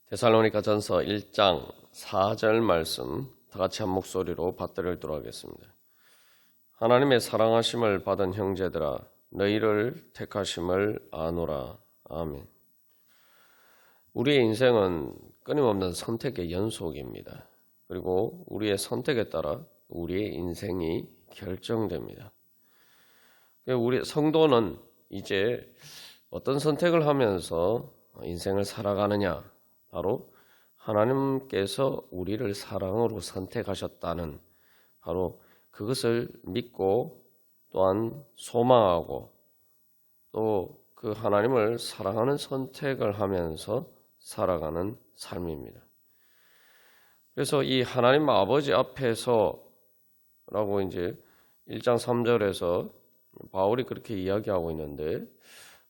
데살로니가전서 1장 4절 말씀 다 같이 한 목소리로 받들어 읽도록 하겠습니다. 하나님의 사랑하심을 받은 형제들아 너희를 택하심을 아노라. 아멘. 우리의 인생은 끊임없는 선택의 연속입니다. 그리고 우리의 선택에 따라 우리의 인생이 결정됩니다. 우리 성도는 이제 어떤 선택을 하면서 인생을 살아가느냐, 바로 하나님께서 우리를 사랑으로 선택하셨다는 바로 그것을 믿고 또한 소망하고 또 그 하나님을 사랑하는 선택을 하면서 살아가는 삶입니다. 그래서 이 하나님 아버지 앞에서라고 이제 1장 3절에서 바울이 그렇게 이야기하고 있는데,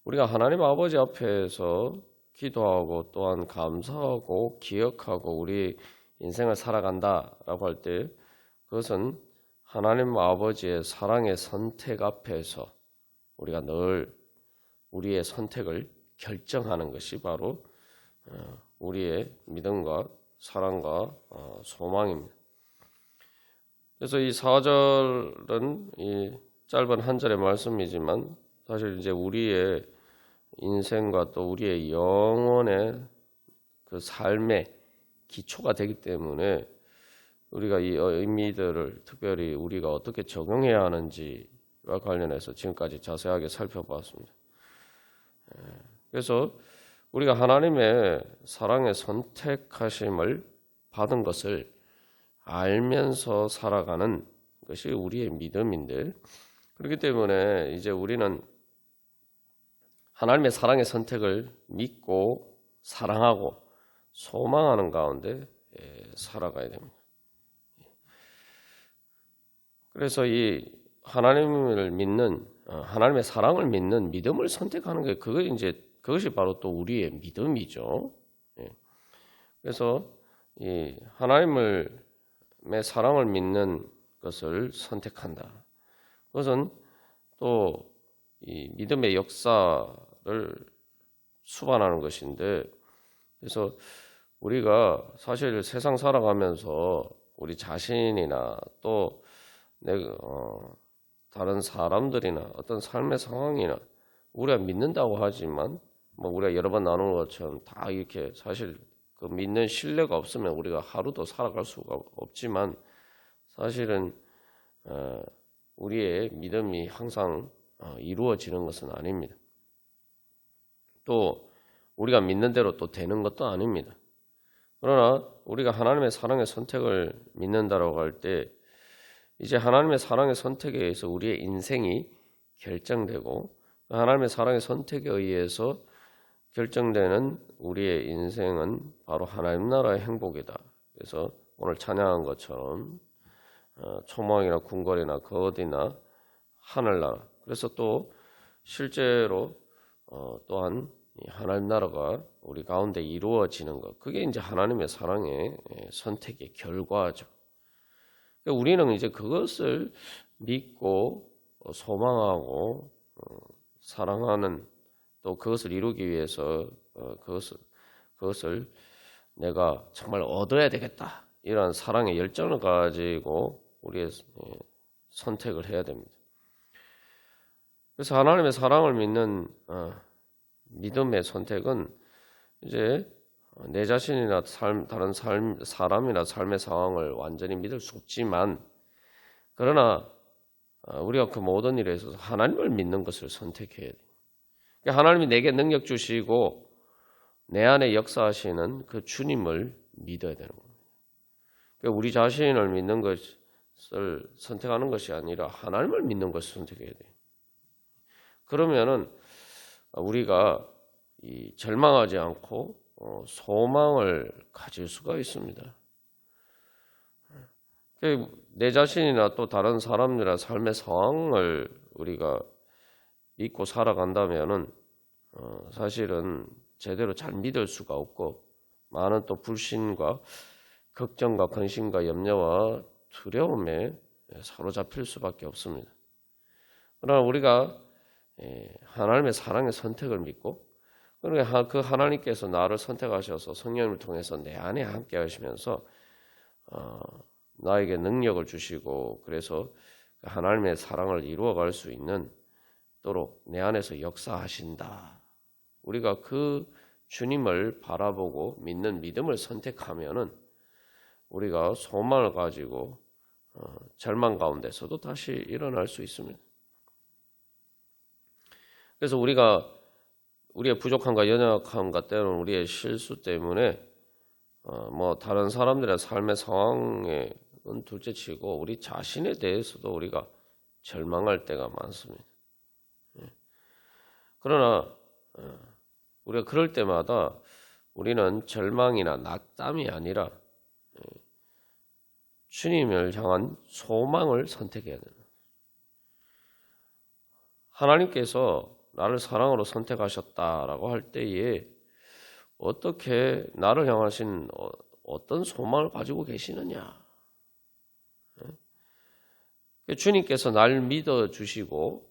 우리가 하나님 아버지 앞에서 기도하고 또한 감사하고 기억하고 우리 인생을 살아간다라고 할 때, 그것은 하나님 아버지의 사랑의 선택 앞에서 우리가 늘 우리의 선택을 결정하는 것이 바로 우리의 믿음과 사랑과 소망입니다. 그래서 이 4절은 이 짧은 한 절의 말씀이지만 사실 이제 우리의 인생과 또 우리의 영혼의 그 삶의 기초가 되기 때문에 우리가 이 의미들을 특별히 우리가 어떻게 적용해야 하는지와 관련해서 지금까지 자세하게 살펴봤습니다. 그래서 우리가 하나님의 사랑의 선택하심을 받은 것을 알면서 살아가는 것이 우리의 믿음인데, 그렇기 때문에 이제 우리는 하나님의 사랑의 선택을 믿고 사랑하고 소망하는 가운데 살아가야 됩니다. 그래서 이 하나님을 믿는, 하나님의 사랑을 믿는 믿음을 선택하는 게 그것이 바로 또 우리의 믿음이죠. 그래서 이 하나님의 사랑을 믿는 것을 선택한다. 그것은 또 이 믿음의 역사를 수반하는 것인데, 그래서 우리가 사실 세상 살아가면서 우리 자신이나 또 다른 사람들이나 어떤 삶의 상황이나 우리가 믿는다고 하지만 우리가 여러 번 나눈 것처럼 다 이렇게 사실 그 믿는 신뢰가 없으면 우리가 하루도 살아갈 수가 없지만, 사실은 우리의 믿음이 항상 이루어지는 것은 아닙니다. 또 우리가 믿는 대로 또 되는 것도 아닙니다. 그러나 우리가 하나님의 사랑의 선택을 믿는다라고 할 때, 이제 하나님의 사랑의 선택에 의해서 우리의 인생이 결정되고, 하나님의 사랑의 선택에 의해서 결정되는 우리의 인생은 바로 하나님 나라의 행복이다. 그래서 오늘 찬양한 것처럼 초막이나 궁궐이나 거од이나 하늘나라, 그래서 또 실제로 또한 하나님 나라가 우리 가운데 이루어지는 것, 그게 이제 하나님의 사랑의 선택의 결과죠. 우리는 이제 그것을 믿고 소망하고 사랑하는, 또 그것을 이루기 위해서 그것을 내가 정말 얻어야 되겠다, 이런 사랑의 열정을 가지고 우리의 선택을 해야 됩니다. 그래서 하나님의 사랑을 믿는 믿음의 선택은 이제 내 자신이나 다른 사람이나 삶의 상황을 완전히 믿을 수 없지만, 그러나 우리가 그 모든 일에 있어서 하나님을 믿는 것을 선택해야 돼요. 그러니까 하나님이 내게 능력 주시고 내 안에 역사하시는 그 주님을 믿어야 되는 겁니다. 그러니까 우리 자신을 믿는 것을 선택하는 것이 아니라 하나님을 믿는 것을 선택해야 돼요. 그러면은 우리가 절망하지 않고 소망을 가질 수가 있습니다. 내 자신이나 또 다른 사람들이나 삶의 상황을 우리가 믿고 살아간다면은 사실은 제대로 잘 믿을 수가 없고, 많은 또 불신과 걱정과 근심과 염려와 두려움에 사로잡힐 수밖에 없습니다. 그러나 우리가 하나님의 사랑의 선택을 믿고 그러니까 그 하나님께서 나를 선택하셔서 성령을 통해서 내 안에 함께 하시면서 나에게 능력을 주시고 그래서 하나님의 사랑을 이루어갈 수 있는 도록 내 안에서 역사하신다. 우리가 그 주님을 바라보고 믿는 믿음을 선택하면은 우리가 소망을 가지고 절망 가운데서도 다시 일어날 수 있습니다. 그래서 우리의 부족함과 연약함과 때로는 우리의 실수 때문에 뭐 다른 사람들의 삶의 상황은 둘째치고 우리 자신에 대해서도 우리가 절망할 때가 많습니다. 그러나 우리가 그럴 때마다 우리는 절망이나 낙담이 아니라 주님을 향한 소망을 선택해야 됩니다. 하나님께서 나를 사랑으로 선택하셨다라고 할 때에 어떻게 나를 향하신 어떤 소망을 가지고 계시느냐? 주님께서 날 믿어주시고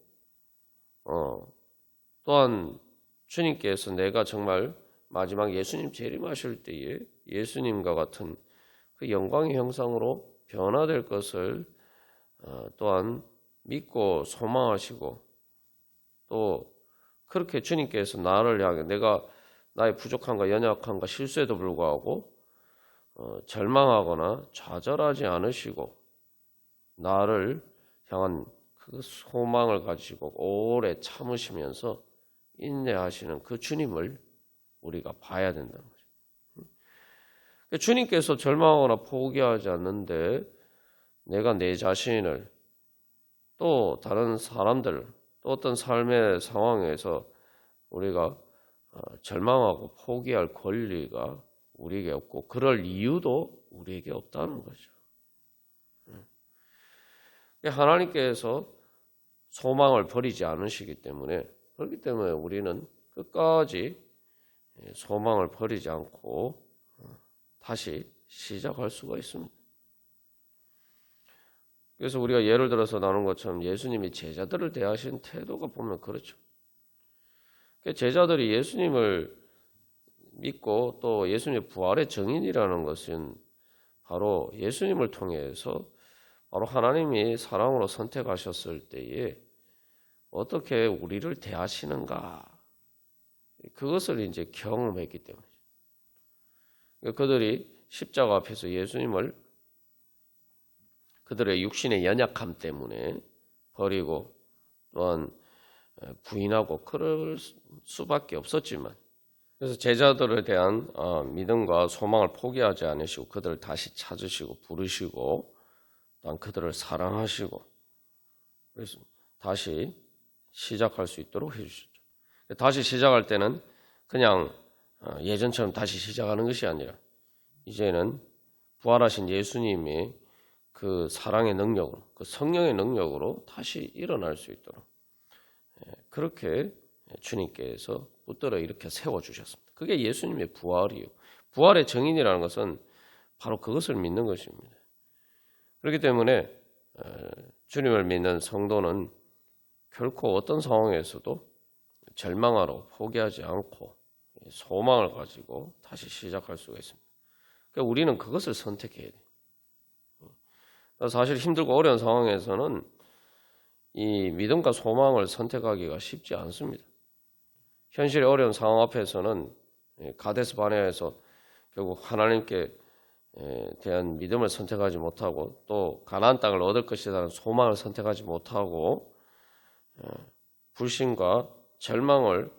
또한 주님께서 내가 정말 마지막 예수님 재림하실 때에 예수님과 같은 그 영광의 형상으로 변화될 것을 또한 믿고 소망하시고 또 그렇게 주님께서 나를 향해 내가 나의 부족함과 연약함과 실수에도 불구하고 절망하거나 좌절하지 않으시고 나를 향한 그 소망을 가지고 오래 참으시면서 인내하시는 그 주님을 우리가 봐야 된다는 거죠. 주님께서 절망하거나 포기하지 않는데 내가 내 자신을 또 다른 사람들 또 어떤 삶의 상황에서 우리가 절망하고 포기할 권리가 우리에게 없고 그럴 이유도 우리에게 없다는 거죠. 하나님께서 소망을 버리지 않으시기 때문에 그렇기 때문에 우리는 끝까지 소망을 버리지 않고 다시 시작할 수가 있습니다. 그래서 우리가 예를 들어서 나눈 것처럼 예수님이 제자들을 대하신 태도가 보면 그렇죠. 제자들이 예수님을 믿고 또 예수님의 부활의 증인이라는 것은 바로 예수님을 통해서 바로 하나님이 사랑으로 선택하셨을 때에 어떻게 우리를 대하시는가 그것을 이제 경험했기 때문이죠. 그들이 십자가 앞에서 예수님을 그들의 육신의 연약함 때문에 버리고 또한 부인하고 그럴 수밖에 없었지만 그래서 제자들에 대한 믿음과 소망을 포기하지 않으시고 그들을 다시 찾으시고 부르시고 또한 그들을 사랑하시고 그래서 다시 시작할 수 있도록 해주셨죠. 다시 시작할 때는 그냥 예전처럼 다시 시작하는 것이 아니라 이제는 부활하신 예수님이 그 사랑의 능력으로 그 성령의 능력으로 다시 일어날 수 있도록 그렇게 주님께서 붙들어 이렇게 세워주셨습니다. 그게 예수님의 부활이요. 부활의 증인이라는 것은 바로 그것을 믿는 것입니다. 그렇기 때문에 주님을 믿는 성도는 결코 어떤 상황에서도 절망하러 포기하지 않고 소망을 가지고 다시 시작할 수가 있습니다. 그러니까 우리는 그것을 선택해야 돼요. 사실 힘들고 어려운 상황에서는 이 믿음과 소망을 선택하기가 쉽지 않습니다. 현실의 어려운 상황 앞에서는 가데스 바네아에서 결국 하나님께 대한 믿음을 선택하지 못하고 또 가나안 땅을 얻을 것이라는 소망을 선택하지 못하고 불신과 절망을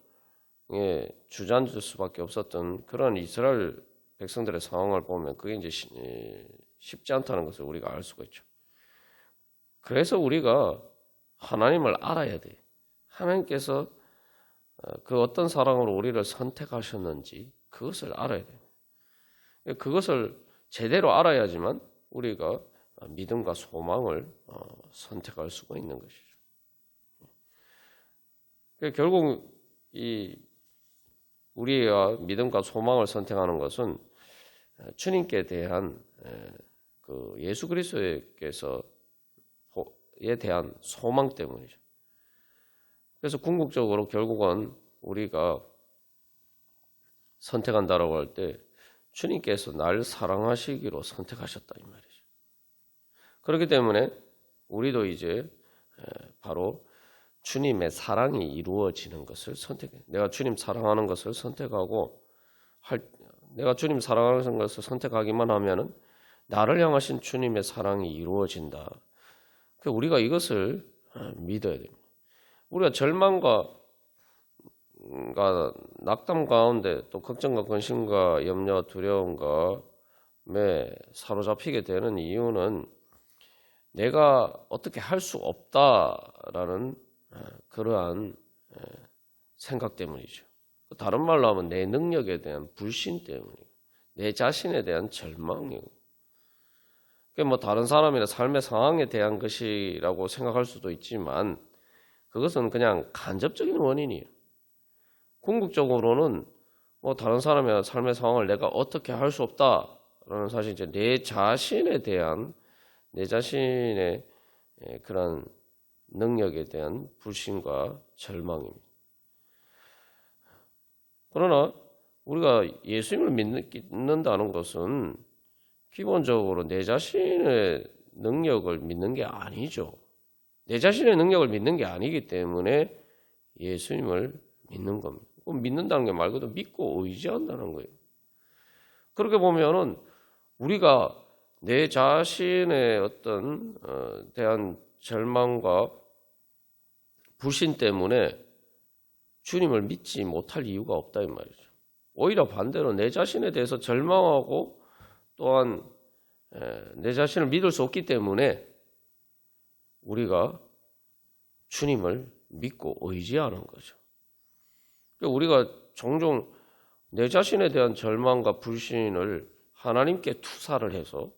주저앉을 수밖에 없었던 그런 이스라엘 백성들의 상황을 보면 그게 이제 쉽지 않다는 것을 우리가 알 수가 있죠. 그래서 우리가 하나님을 알아야 돼요. 하나님께서 그 어떤 사랑으로 우리를 선택하셨는지 그것을 알아야 돼요. 그것을 제대로 알아야지만 우리가 믿음과 소망을 선택할 수가 있는 것이죠. 결국 이 우리가 믿음과 소망을 선택하는 것은 주님께 대한 그 예수 그리스도께서에 대한 소망 때문이죠. 그래서 궁극적으로 결국은 우리가 선택한다라고 할 때 주님께서 날 사랑하시기로 선택하셨다 이 말이죠. 그렇기 때문에 우리도 이제 바로 주님의 사랑이 이루어지는 것을 선택해. 내가 주님 사랑하는 것을 선택하고 내가 주님 사랑하는 것을 선택하기만 하면은 나를 향하신 주님의 사랑이 이루어진다. 우리가 이것을 믿어야 됩니다. 우리가 절망과 낙담 가운데 또 걱정과 근심과 염려, 두려움과 사로잡히게 되는 이유는 내가 어떻게 할 수 없다라는 그러한 생각 때문이죠. 다른 말로 하면 내 능력에 대한 불신 때문이고 내 자신에 대한 절망이고 뭐 다른 사람이나 삶의 상황에 대한 것이라고 생각할 수도 있지만 그것은 그냥 간접적인 원인이에요. 궁극적으로는 뭐 다른 사람의 삶의 상황을 내가 어떻게 할 수 없다라는 사실 이제 내 자신에 대한 내 자신의 그런 능력에 대한 불신과 절망입니다. 그러나 우리가 예수님을 믿는다는 것은 기본적으로 내 자신의 능력을 믿는 게 아니죠. 내 자신의 능력을 믿는 게 아니기 때문에 예수님을 믿는 겁니다. 믿는다는 게 말 그대로 믿고 의지한다는 거예요. 그렇게 보면은 우리가 내 자신의 어떤 대한 절망과 불신 때문에 주님을 믿지 못할 이유가 없다 이 말이죠. 오히려 반대로 내 자신에 대해서 절망하고 또한 내 자신을 믿을 수 없기 때문에 우리가 주님을 믿고 의지하는 거죠. 우리가 종종 내 자신에 대한 절망과 불신을 하나님께 투사를 해서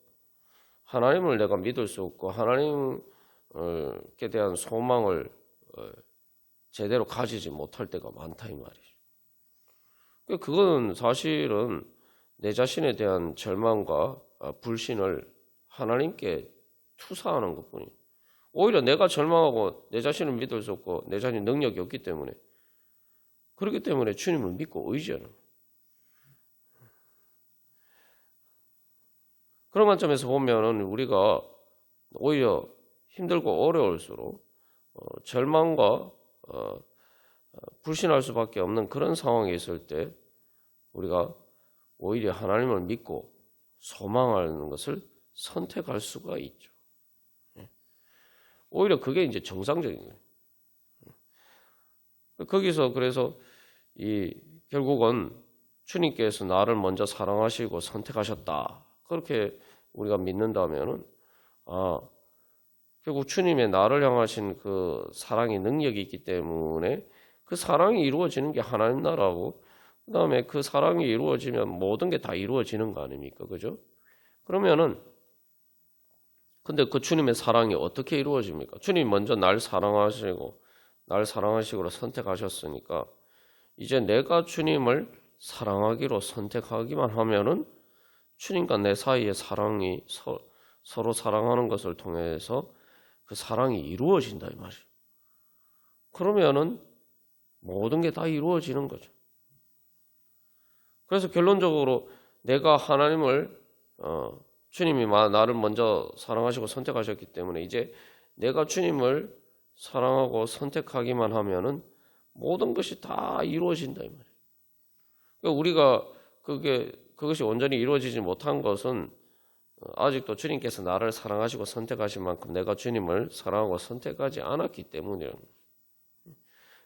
하나님을 내가 믿을 수 없고 하나님께 대한 소망을 제대로 가지지 못할 때가 많다 이 말이죠. 그건 사실은 내 자신에 대한 절망과 불신을 하나님께 투사하는 것뿐이에요. 오히려 내가 절망하고 내 자신을 믿을 수 없고 내 자신이 능력이 없기 때문에 그렇기 때문에 주님을 믿고 의지하는 거예요. 그런 관점에서 보면은 우리가 오히려 힘들고 어려울수록 절망과 불신할 수밖에 없는 그런 상황에 있을 때 우리가 오히려 하나님을 믿고 소망하는 것을 선택할 수가 있죠. 오히려 그게 이제 정상적인 거예요. 거기서 그래서 결국은 주님께서 나를 먼저 사랑하시고 선택하셨다. 그렇게 우리가 믿는다면은 결국 주님의 나를 향하신 그 사랑의 능력이 있기 때문에 그 사랑이 이루어지는 게 하나님 나라고 그다음에 그 사랑이 이루어지면 모든 게 다 이루어지는 거 아닙니까? 그죠? 그러면은 근데 그 주님의 사랑이 어떻게 이루어집니까? 주님 먼저 날 사랑하시고 선택하셨으니까 이제 내가 주님을 사랑하기로 선택하기만 하면은 주님과 내 사이의 사랑이 서로 사랑하는 것을 통해서 그 사랑이 이루어진다 이 말이에요. 그러면은 모든 게 다 이루어지는 거죠. 그래서 결론적으로 내가 하나님을 주님이 나를 먼저 사랑하시고 선택하셨기 때문에 이제 내가 주님을 사랑하고 선택하기만 하면은 모든 것이 다 이루어진다 이 말이에요. 그러니까 우리가 그것이 온전히 이루어지지 못한 것은 아직도 주님께서 나를 사랑하시고 선택하신 만큼 내가 주님을 사랑하고 선택하지 않았기 때문이라는 거예요.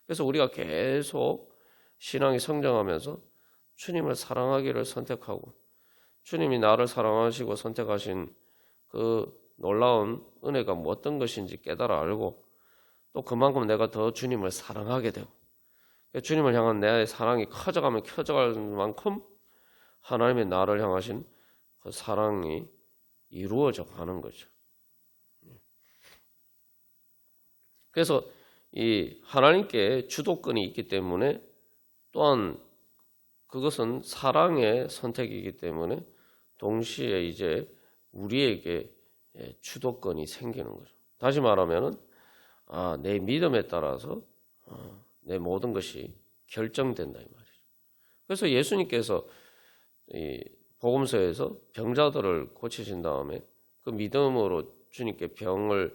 그래서 우리가 계속 신앙이 성장하면서 주님을 사랑하기를 선택하고 주님이 나를 사랑하시고 선택하신 그 놀라운 은혜가 어떤 것인지 깨달아 알고 또 그만큼 내가 더 주님을 사랑하게 되고 주님을 향한 내 사랑이 커져가면 커져갈 만큼 하나님의 나를 향하신 그 사랑이 이루어져 가는 거죠. 그래서 이 하나님께 주도권이 있기 때문에 또한 그것은 사랑의 선택이기 때문에 동시에 이제 우리에게 주도권이 생기는 거죠. 다시 말하면은 내 믿음에 따라서 내 모든 것이 결정된다 이 말이죠. 그래서 예수님께서 이 복음서에서 병자들을 고치신 다음에 그 믿음으로 주님께 병을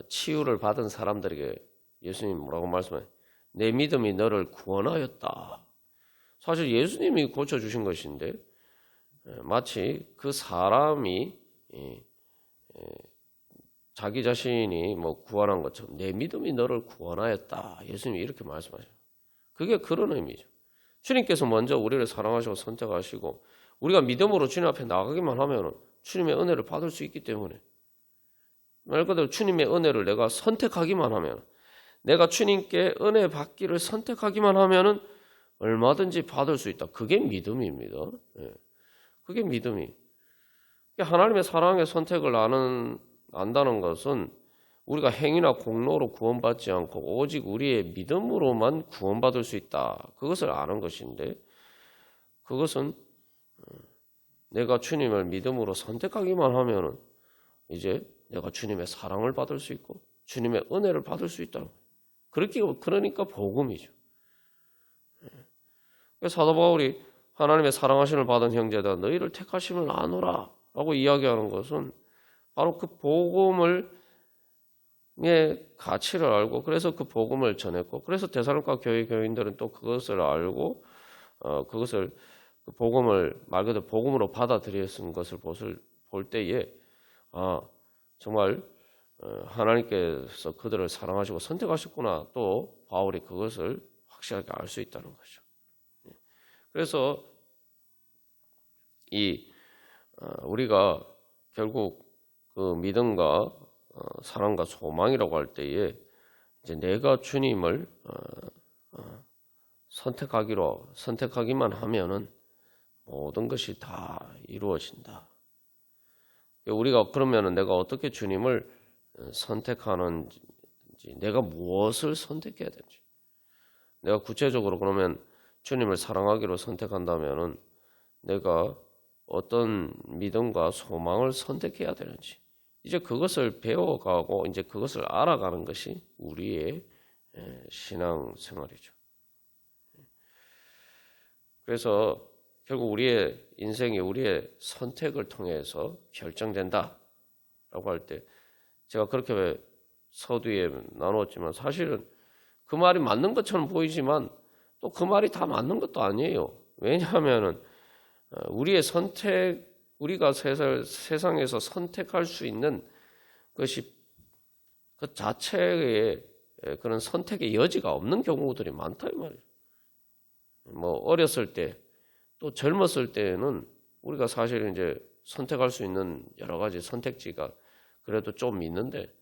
치유를 받은 사람들에게 예수님 뭐라고 말씀해요? 내 믿음이 너를 구원하였다. 사실 예수님이 고쳐주신 것인데 마치 그 사람이 자기 자신이 뭐 구원한 것처럼 내 믿음이 너를 구원하였다. 예수님이 이렇게 말씀하셔요. 그게 그런 의미죠. 주님께서 먼저 우리를 사랑하시고 선택하시고 우리가 믿음으로 주님 앞에 나가기만 하면 주님의 은혜를 받을 수 있기 때문에 말 그대로 주님의 은혜를 내가 선택하기만 하면 내가 주님께 은혜 받기를 선택하기만 하면 얼마든지 받을 수 있다. 그게 믿음입니다. 그게 믿음이. 하나님의 사랑의 선택을 안다는 것은 우리가 행위나 공로로 구원받지 않고 오직 우리의 믿음으로만 구원받을 수 있다. 그것을 아는 것인데 그것은 내가 주님을 믿음으로 선택하기만 하면 이제 내가 주님의 사랑을 받을 수 있고 주님의 은혜를 받을 수 있다. 그러니까 복음이죠. 사도 바울이 하나님의 사랑하심을 받은 형제다 너희를 택하심을 아노라 라고 이야기하는 것은 바로 그 복음의 가치를 알고 그래서 그 복음을 전했고 그래서 데살로니가 교회 교인들은 또 그것을 알고 그것을 그 복음을 말 그대로 복음으로 받아들였은 것을 볼 때에 정말 하나님께서 그들을 사랑하시고 선택하셨구나 또 바울이 그것을 확실하게 알 수 있다는 거죠. 그래서 우리가 결국 그 믿음과 사랑과 소망이라고 할 때에 이제 내가 주님을 선택하기만 하면은 모든 것이 다 이루어진다. 우리가 그러면은 내가 어떻게 주님을 선택하는지, 내가 무엇을 선택해야 되는지, 내가 구체적으로 그러면 주님을 사랑하기로 선택한다면은 내가 어떤 믿음과 소망을 선택해야 되는지, 이제 그것을 배워가고 이제 그것을 알아가는 것이 우리의 신앙 생활이죠. 그래서 결국 우리의 인생이 우리의 선택을 통해서 결정된다라고 할 때 제가 그렇게 서두에 나누었지만 사실은 그 말이 맞는 것처럼 보이지만 또 그 말이 다 맞는 것도 아니에요. 왜냐하면은 우리의 선택, 우리가 세상에서 선택할 수 있는 것이 그 자체의 그런 선택의 여지가 없는 경우들이 많다 이 말이에요. 뭐 어렸을 때 또 젊었을 때는 우리가 사실 이제 선택할 수 있는 여러 가지 선택지가 그래도 좀 있는데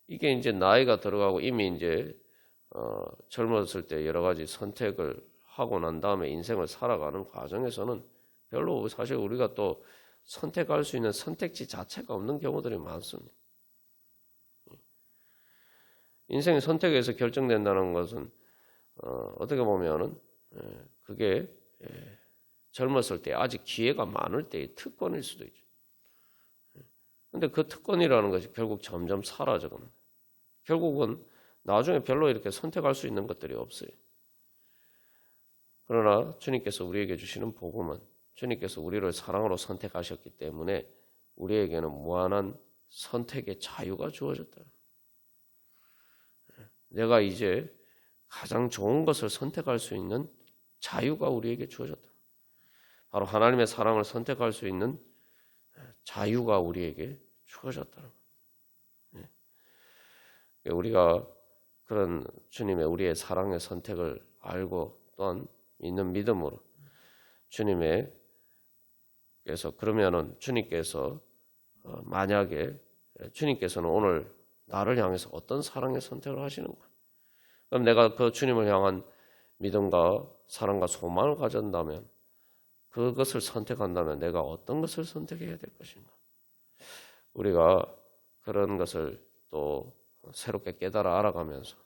이게 이제 나이가 들어가고 이미 이제 젊었을 때 여러 가지 선택을 하고 난 다음에 인생을 살아가는 과정에서는 별로 사실 우리가 또 선택할 수 있는 선택지 자체가 없는 경우들이 많습니다. 인생의 선택에서 결정된다는 것은 어떻게 보면은 그게 젊었을 때 아직 기회가 많을 때의 특권일 수도 있죠. 근데 그 특권이라는 것이 결국 점점 사라져갑니다. 결국은 나중에 별로 이렇게 선택할 수 있는 것들이 없어요. 그러나 주님께서 우리에게 주시는 복음은 주님께서 우리를 사랑으로 선택하셨기 때문에 우리에게는 무한한 선택의 자유가 주어졌다. 내가 이제 가장 좋은 것을 선택할 수 있는 자유가 우리에게 주어졌다. 바로 하나님의 사랑을 선택할 수 있는 자유가 우리에게 주어졌다는 거예요. 우리가 그런 주님의 우리의 사랑의 선택을 알고 또한 있는 믿음으로 주님께서 그러면은 주님께서 만약에 주님께서는 오늘 나를 향해서 어떤 사랑의 선택을 하시는가? 그럼 내가 그 주님을 향한 믿음과 사랑과 소망을 가진다면 그것을 선택한다면 내가 어떤 것을 선택해야 될 것인가? 우리가 그런 것을 또 새롭게 깨달아 알아가면서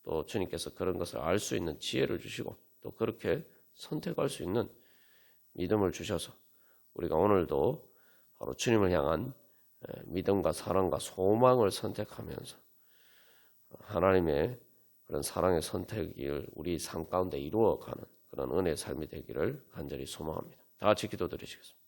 또 주님께서 그런 것을 알 수 있는 지혜를 주시고 또 그렇게 선택할 수 있는 믿음을 주셔서 우리가 오늘도 바로 주님을 향한 믿음과 사랑과 소망을 선택하면서 하나님의 그런 사랑의 선택을 우리 삶 가운데 이루어가는 그런 은혜의 삶이 되기를 간절히 소망합니다. 다 같이 기도드리시겠습니다.